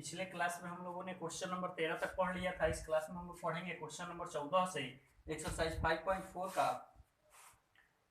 पिछले क्लास में हम लोगों ने क्वेश्चन नंबर 13 तक पढ़ लिया था। इस क्लास में हम लोग पढ़ेंगे क्वेश्चन नंबर 14 से एक्सरसाइज 5.4 का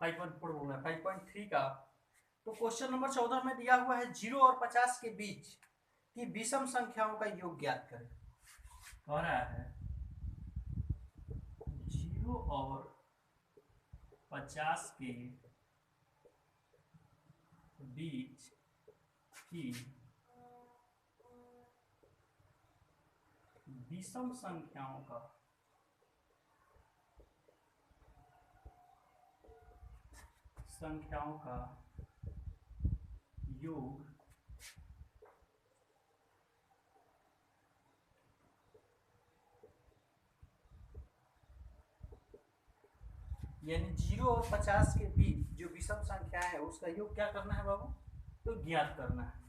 5.4 बोल रहा है 5.3 का। तो क्वेश्चन नंबर 14 में दिया हुआ है 0 और 50 के बीच की विषम संख्याओं का योग ज्ञात करें। कह रहा है 0 और 50 के बीच की विषम संख्याओं का योग यानी 0 और 50 के बीच जो विषम संख्या है उसका योग क्या करना है बाबू? तो ज्ञात करना है।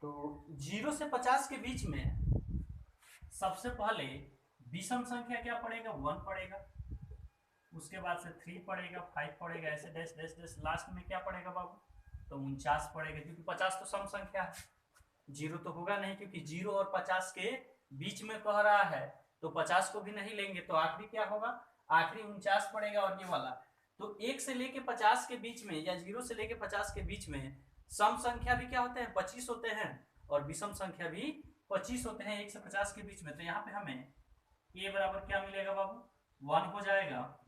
तो 0 से 50 के बीच में सबसे पहले विषम संख्या क्या पड़ेगा? 1 पड़ेगा, उसके बाद से 3 पड़ेगा, 5 पड़ेगा, ऐसे डैश डैश डैश, लास्ट में क्या पड़ेगा बाबू? तो 49 पड़ेगा, क्योंकि 50 तो सम संख्या है, 0 तो होगा नहीं, क्योंकि 0 और 50 के बीच में कह रहा है तो 50 को भी नहीं लेंगे, तो आखिरी क्या होगा? आखिरी 49 पड़ेगा। और ये वाला तो 1 से लेके 50 के बीच में या 0 से लेके 50 के बीच में सम संख्या भी क्या होते हैं? 25 होते हैं, और विषम संख्या भी 25 होते हैं 1 से 50 के बीच में। तो यहाँ पे हमें a बराबर क्या मिलेगा बाबू? 1 हो जाएगा,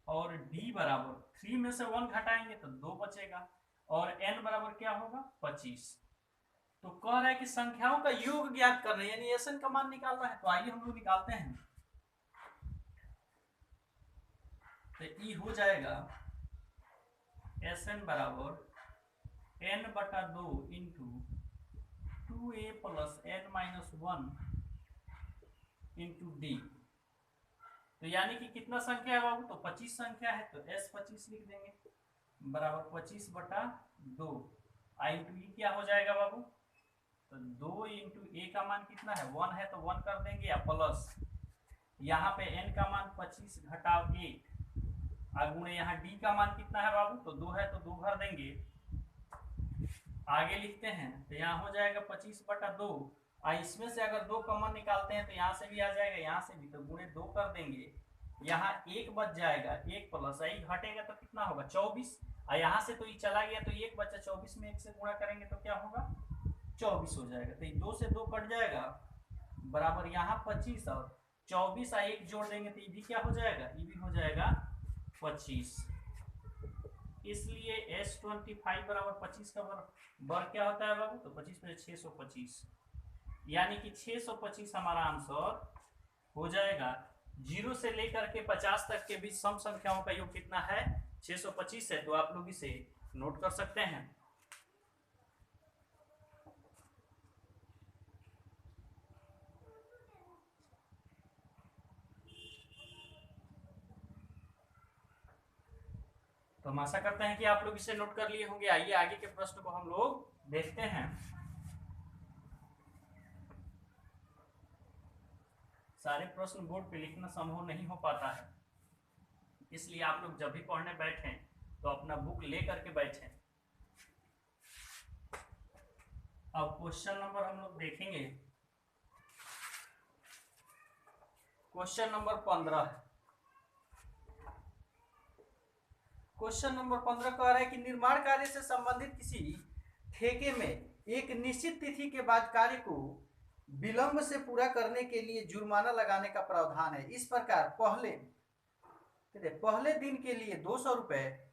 और d बराबर 3 में से 1 घटाएंगे तो 2 बचेगा, और n बराबर क्या होगा? 25। तो कह रहा है कि संख्याओं का योग ज्ञात करना है, यानी एसएन का मान निकालना है। तो आइए हम लोग निकालते हैं। तो ई हो जाएगा एसएन बराबर n/2 into 2a plus n-1 into D. तो यानी कि कितना संख्या है बाबू? तो 25 संख्या है, तो s 25 लिख देंगे बराबर 25/2 इंटू ई क्या हो जाएगा बाबू? तो 2 इंटू ए का मान कितना है? 1 है, तो 1 कर देंगे, या प्लस यहाँ पे n का मान 25 घटाव 1 गुणे यहाँ d का मान कितना है बाबू? तो 2 है, तो 2 भर देंगे। आगे लिखते हैं, तो यहाँ हो जाएगा 25/2। इसमें से अगर 2 कॉमन निकालते हैं तो यहाँ से भी आ जाएगा, यहाँ से भी, तो गुणे 2 कर देंगे। यहाँ 1 बच जाएगा, 1 प्लस 1 घटेगा तो कितना होगा? 24। और यहाँ से तो ये चला गया, तो 1 बचा, 24 में 1 से गुणा करेंगे तो क्या होगा? 24 हो जाएगा। तो 2 से 2 कट जाएगा, बराबर यहाँ 25, और 24 और 1 जोड़ देंगे तो ये भी क्या हो जाएगा? ये भी हो जाएगा 25। इसलिए S25 बराबर 25 का वर्ग क्या होता है बाबू? तो 25 में 625, यानी कि 625 हमारा आंसर हो जाएगा। 0 से लेकर के 50 तक के बीच सम संख्याओं का योग कितना है? 625 है। तो आप लोग इसे नोट कर सकते हैं। तो हम आशा करते हैं कि आप लोग इसे नोट कर लिए होंगे। आइए आगे के प्रश्न को हम लोग देखते हैं। सारे प्रश्न बोर्ड पे लिखना संभव नहीं हो पाता है, इसलिए आप लोग जब भी पढ़ने बैठे तो अपना बुक ले करके बैठे। अब क्वेश्चन नंबर हम लोग देखेंगे, क्वेश्चन नंबर 15 है। क्वेश्चन नंबर 15 कह रहा है कि निर्माण कार्य से संबंधित किसी ठेके में एक निश्चित तिथि के बाद कार्य को विलंब से पूरा करने के लिए जुर्माना लगाने का प्रावधान है। इस प्रकार पहले दिन के लिए 200 रुपए,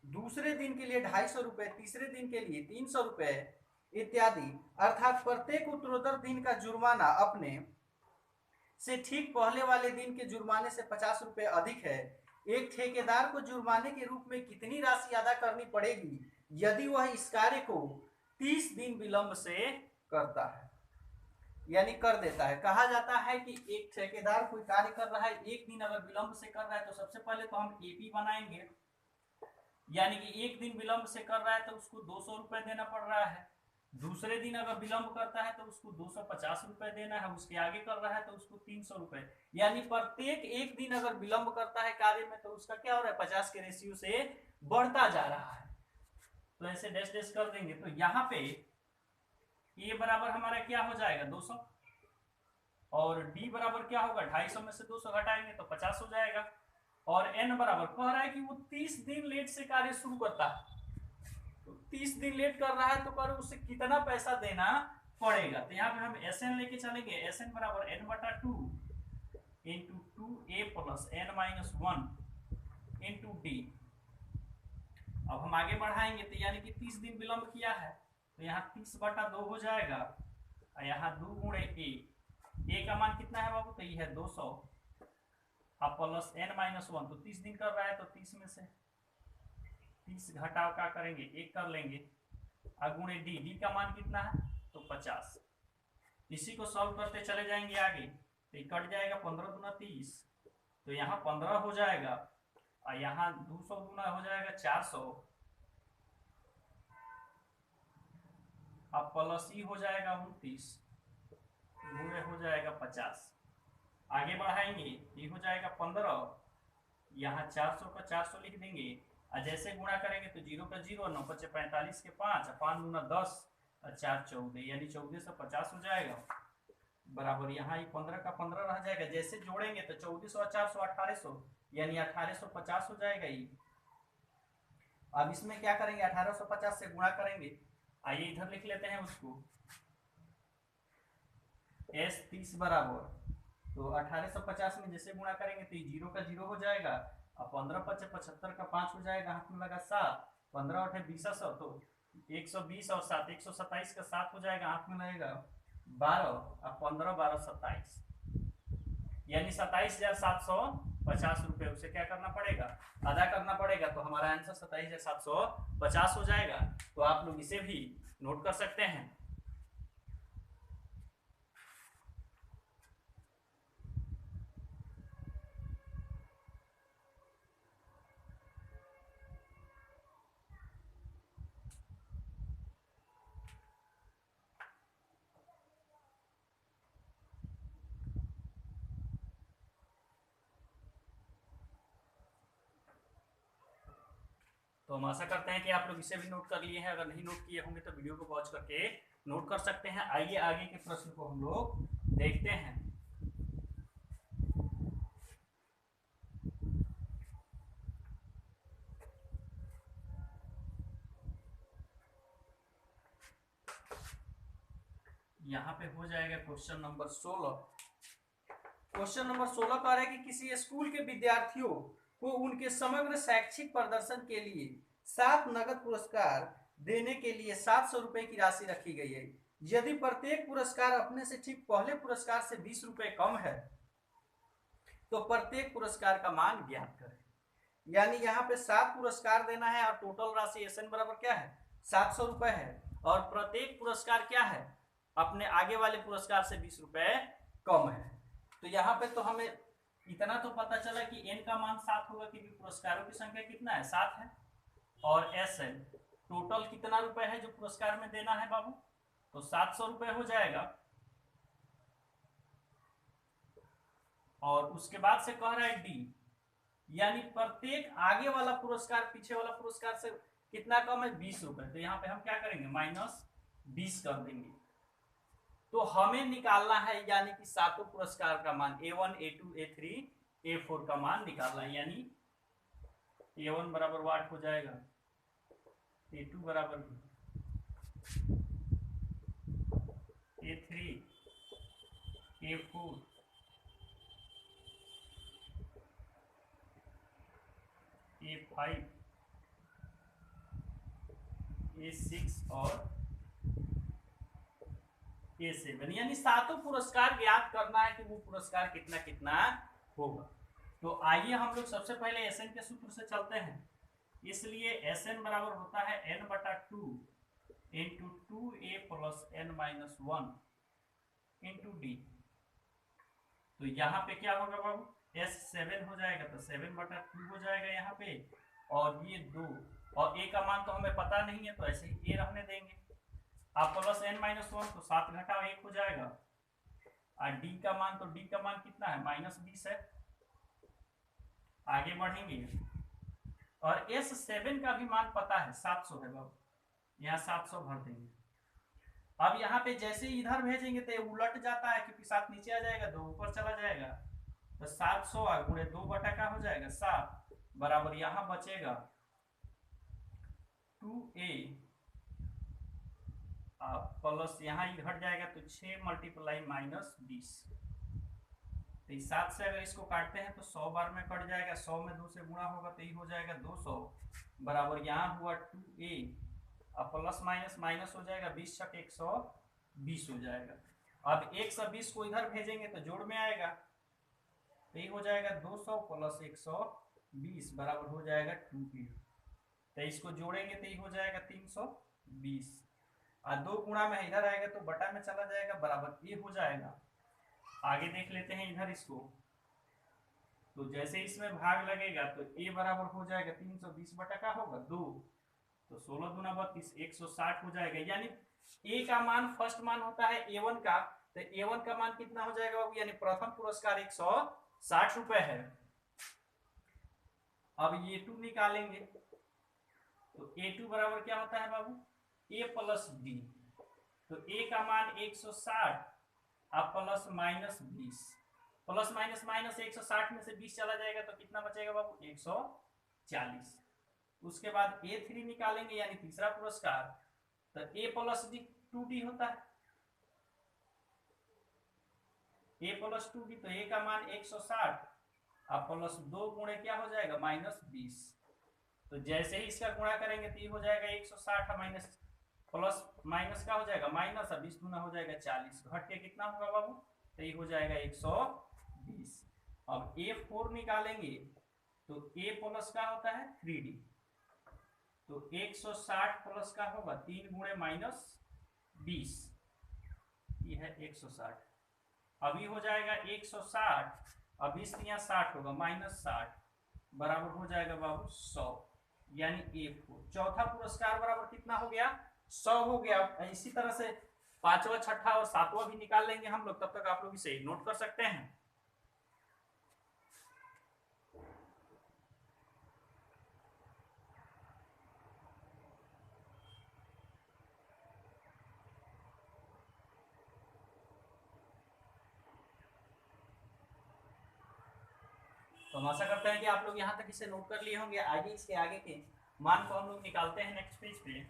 दूसरे दिन के लिए 250 रुपए, तीसरे दिन के लिए 300 रुपए इत्यादि, अर्थात प्रत्येक उत्तरोत्तर दिन का जुर्माना अपने से ठीक पहले वाले दिन के जुर्माने से 50 रुपए अधिक है। एक ठेकेदार को जुर्माने के रूप में कितनी राशि अदा करनी पड़ेगी यदि वह इस कार्य को 30 दिन विलंब से करता है, यानी कर देता है। कहा जाता है कि एक ठेकेदार कोई कार्य कर रहा है, एक दिन अगर विलंब से कर रहा है तो सबसे पहले तो हम एपी बनाएंगे, यानी कि एक दिन विलंब से कर रहा है तो उसको 200 रुपए देना पड़ रहा है। दूसरे दिन अगर विलंब करता है तो उसको 250 रुपए देना है, उसके आगे कर रहा है तो उसको 300 रुपए, यानी प्रत्येक एक दिन अगर विलंब करता है कार्य में तो उसका क्या हो रहा है? 50 के रेशियो से बढ़ता जा रहा है। तो ऐसे डैश डैश कर देंगे। तो यहाँ पे ए बराबर हमारा क्या हो जाएगा 200, और डी बराबर क्या होगा 250 में से 200 घटाएंगे तो 50 हो जाएगा। और एन बराबर कह रहा है कि वो 30 दिन लेट से कार्य शुरू करता है, तो 30 दिन लेट कर रहा है तो कर उसे कितना पैसा देना पड़ेगा। तो यहाँ पे हम एस एन लेके चलेंगे, एस एन बराबर एन बटा 2 into 2a plus n minus 1 into d. अब हम आगे बढ़ाएंगे तो यानी कि 30 दिन विलंब किया है तो यहाँ 30 बटा 2 हो जाएगा, और यहाँ 2 गुणे ए का मान कितना है बाबू, तो ये है 200, अब प्लस एन माइनस 1, तो 30 दिन कर रहा है तो 30 में से 30 घटाव क्या करेंगे 1 कर लेंगे, गुणे डी का मान कितना है तो 50। इसी को सॉल्व करते चले जाएंगे आगे, तो ये कट जाएगा 15 दूना 30, तो यहाँ 15 हो जाएगा, और यहाँ 200 दूना हो जाएगा 400, अब प्लस ई हो जाएगा 29 गुणे हो जाएगा 50। आगे बढ़ाएंगे ये हो जाएगा 15, यहाँ 400 का 400 लिख देंगे, और जैसे गुणा करेंगे तो 0 का 0, 9 पचे 45 के 5, 5 दूना 10 और 4 14, यानी 14 से 50 हो जाएगा, बराबर यहाँ ये 15 का 15 रह जाएगा। जैसे जोड़ेंगे तो 1400 और 400 1800, यानी 1850 हो जाएगा ये। अब इसमें क्या करेंगे 1850 से गुणा करेंगे, आइए इधर लिख लेते हैं उसको, एस 30 बराबर, तो 1850 में जैसे गुणा करेंगे तो 0 का 0 हो जाएगा, अब 15 पचे 75 का 5 हो जाएगा, हाथ में लगा 7, 15 8 20 तो 120 और 7 127 का 7 हो जाएगा, हाथ में लगेगा 12, अब 15 12 27, यानी 27,750 रुपए उसे क्या करना पड़ेगा अदा करना पड़ेगा। तो हमारा आंसर 27,750 हो जाएगा। तो आप लोग इसे भी नोट कर सकते हैं। तो हम आशा करते हैं कि आप लोग इसे भी नोट कर लिए हैं। अगर नहीं नोट किए होंगे तो वीडियो को पॉज करके नोट कर सकते हैं। आइए आगे के प्रश्न को हम लोग देखते हैं। यहाँ पे हो जाएगा क्वेश्चन नंबर 16। क्वेश्चन नंबर 16 कह रहा है कि किसी स्कूल के विद्यार्थियों को उनके समग्र शैक्षिक प्रदर्शन के लिए 7 नगद पुरस्कार देने के लिए 700 रुपए की राशि रखी गई है। यदि प्रत्येक पुरस्कार अपने से ठीक पहले पुरस्कार से 20 रुपए कम है तो प्रत्येक पुरस्कार का मान ज्ञात करें। यानी यहाँ पे 7 पुरस्कार देना है और टोटल राशि एस एन बराबर क्या है 700 रुपए है, और प्रत्येक पुरस्कार क्या है अपने आगे वाले पुरस्कार से 20 रुपए कम है। तो यहाँ पे तो हमें इतना तो पता चला कि एन का मान 7 होगा क्योंकि पुरस्कारों की संख्या कितना है 7 है, और एस एन टोटल कितना रुपए है जो पुरस्कार में देना है बाबू, तो 700 रुपए हो जाएगा। और उसके बाद से कह रहा है डी, यानी प्रत्येक आगे वाला पुरस्कार पीछे वाला पुरस्कार से कितना कम है 20 रुपए। तो यहाँ पे हम क्या करेंगे -20 कर देंगे। तो हमें निकालना है यानी कि 7 पुरस्कार का मान A1 A2 A3 A4 का मान निकालना है। यानी A1 बराबर 8 हो जाएगा, A2 बराबर A3 A4 A5 A6 और A7, यानी 7 पुरस्कार ज्ञात करना है कि वो पुरस्कार कितना कितना होगा। तो आइए हम लोग सबसे पहले एस एन के सूत्र से चलते हैं। इसलिए एस एन बराबर होता है n बटा 2 into 2a plus n minus 1 into D. तो यहाँ पे क्या होगा बाबू S7 हो जाएगा, तो 7 बटा 2 हो जाएगा यहाँ पे, और ये 2, और a का मान तो हमें पता नहीं है तो ऐसे ही a रहने देंगे। आप प्लस n माइनस 1 तो 7 घटाव 1 हो जाएगा, और d का मान तो d का मान कितना है -20 है। आगे बढ़ेंगे और S7 का भी मान पता है 700 है बाबू, यहाँ 700 भर देंगे। अब यहाँ पे जैसे इधर भेजेंगे तो ये उलट जाता है क्योंकि 7 नीचे आ जाएगा, 2 ऊपर चला जाएगा, तो 700 गुणे 2 बटा का हो जाएगा 7 बराबर यहाँ बचेगा 2a प्लस यहाँ ही घट जाएगा तो 6 मल्टीप्लाई -20। तो 7 से अगर इसको काटते हैं तो 100 बार में कट जाएगा, 100 में 2 से गुणा होगा तो ये हो जाएगा 200 बराबर यहाँ हुआ 2a अब प्लस माइनस माइनस हो जाएगा, 20 छक 120 हो जाएगा। अब 120 को इधर भेजेंगे तो जोड़ में आएगा, तो ये हो जाएगा 200 प्लस 120 बराबर हो जाएगा 2a। तो इसको जोड़ेंगे तो ये हो जाएगा 320 और 2 गुणा में इधर आएगा तो बटा में चला जाएगा बराबर ये हो जाएगा। आगे देख लेते हैं इधर इसको, तो जैसे इसमें भाग लगेगा तो a बराबर हो जाएगा 320 बटा का होगा 2, तो 16 दूना 32 160 हो जाएगा। यानी a का मान फर्स्ट मान होता है a1 का, तो a1 का मान कितना हो जाएगा बाबू, यानी प्रथम पुरस्कार 160 रुपए है। अब a2 निकालेंगे तो a2 बराबर क्या होता है बाबू, a प्लस b, तो a का मान 160 अब plus minus 20, plus minus minus 160 में से 20 चला जाएगा तो कितना बचेगा बाबू 140। उसके बाद a3 निकालेंगे यानी तीसरा पुरस्कार, तो a प्लस डी 2d होता है, a प्लस 2d, तो a का मान 160 अब प्लस 2 गुणे क्या हो जाएगा -20, तो जैसे ही इसका गुणा करेंगे तो ये हो जाएगा 160 माइनस प्लस माइनस का हो जाएगा माइनस, 20 गुना हो जाएगा 40, घट के कितना होगा बाबू, तो ये हो जाएगा 120। अब a4 निकालेंगे तो a प्लस का होता है 3d, तो 160 प्लस का होगा 3 गुणे -20, ये है 160। अभी हो जाएगा 160 अब 20 यहाँ 60 होगा -60 बराबर हो जाएगा बाबू 100, यानी a4 चौथा पुरस्कार बराबर कितना हो गया 100 हो गया। इसी तरह से पांचवा छठा और सातवां भी निकाल लेंगे हम लोग, तब तक आप लोग इसे नोट कर सकते हैं। तो हम आशा करते हैं कि आप लोग यहाँ तक इसे नोट कर लिए होंगे। आगे इसके आगे के मान को हम लोग निकालते हैं नेक्स्ट पेज पे।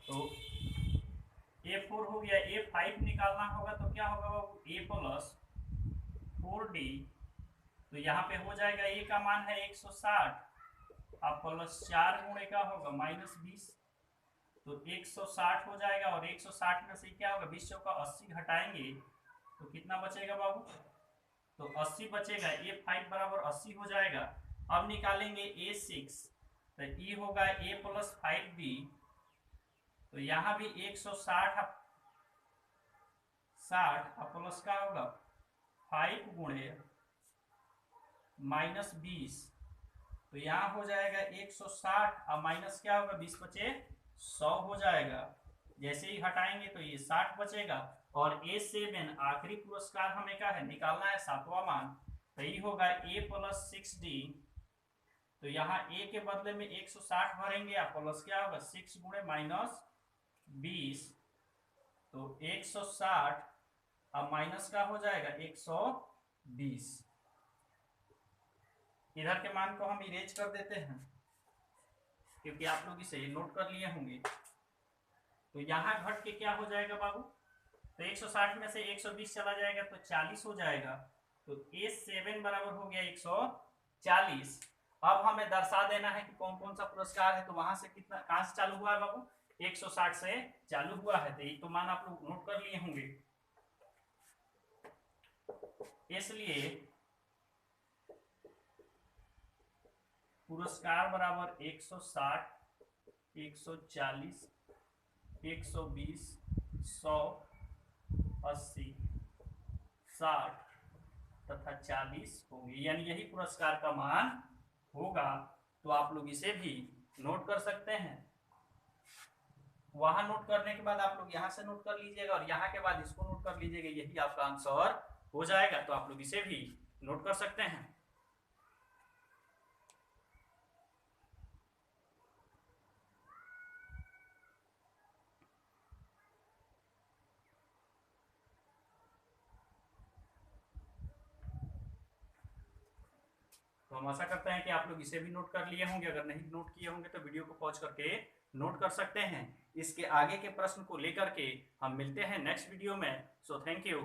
तो a4 हो गया, a5 निकालना होगा तो क्या होगा बाबू a प्लस 4d, तो यहाँ पे हो जाएगा a का मान है 160 अब प्लस 4 गुणे का होगा -20, तो 160 हो जाएगा और 160 में से क्या होगा 20 चौका 80 घटाएंगे तो कितना बचेगा बाबू, तो 80 बचेगा, a5 बराबर 80 हो जाएगा। अब निकालेंगे a6, तो ये होगा a प्लस 5b, तो यहाँ भी 160 अब प्लस का होगा 5 गुणे -20, तो यहाँ हो जाएगा 160 अब माइनस क्या होगा 20 बचे 100 हो जाएगा। जैसे ही हटाएंगे तो ये 60 बचेगा और a7 आखिरी पुरस्कार हमें क्या है निकालना है सातवां मान, तो ये होगा a प्लस 6d, तो यहाँ a के बदले में 160 भरेंगे या प्लस क्या होगा 6 गुणे -20, तो 160 अब माइनस का हो जाएगा 120। इधर के मान को हम इरेज कर देते हैं क्योंकि आप लोग इसे नोट कर लिए होंगे। तो यहाँ घट के क्या हो जाएगा बाबू, तो 160 में से 120 चला जाएगा तो 40 हो जाएगा, तो a7 बराबर हो गया 140। अब हमें दर्शा देना है कि कौन कौन सा पुरस्कार है, तो वहां से कितना कहां से चालू हुआ है बाबू 160 से चालू हुआ है, तो ये तो मान आप लोग नोट कर लिए होंगे। इसलिए पुरस्कार बराबर 160 140 120 100 80 60 तथा 40 होंगे, यानी यही पुरस्कार का मान होगा। तो आप लोग इसे भी नोट कर सकते हैं। वहां नोट करने के बाद आप लोग यहाँ से नोट कर लीजिएगा और यहाँ के बाद इसको नोट कर लीजिएगा, यही आपका आंसर हो जाएगा। तो आप लोग इसे भी नोट कर सकते हैं। तो हम आशा करते हैं कि आप लोग इसे भी नोट कर लिए होंगे। अगर नहीं नोट किए होंगे तो वीडियो को पॉज करके नोट कर सकते हैं। इसके आगे के प्रश्न को लेकर के हम मिलते हैं नेक्स्ट वीडियो में। So thank you.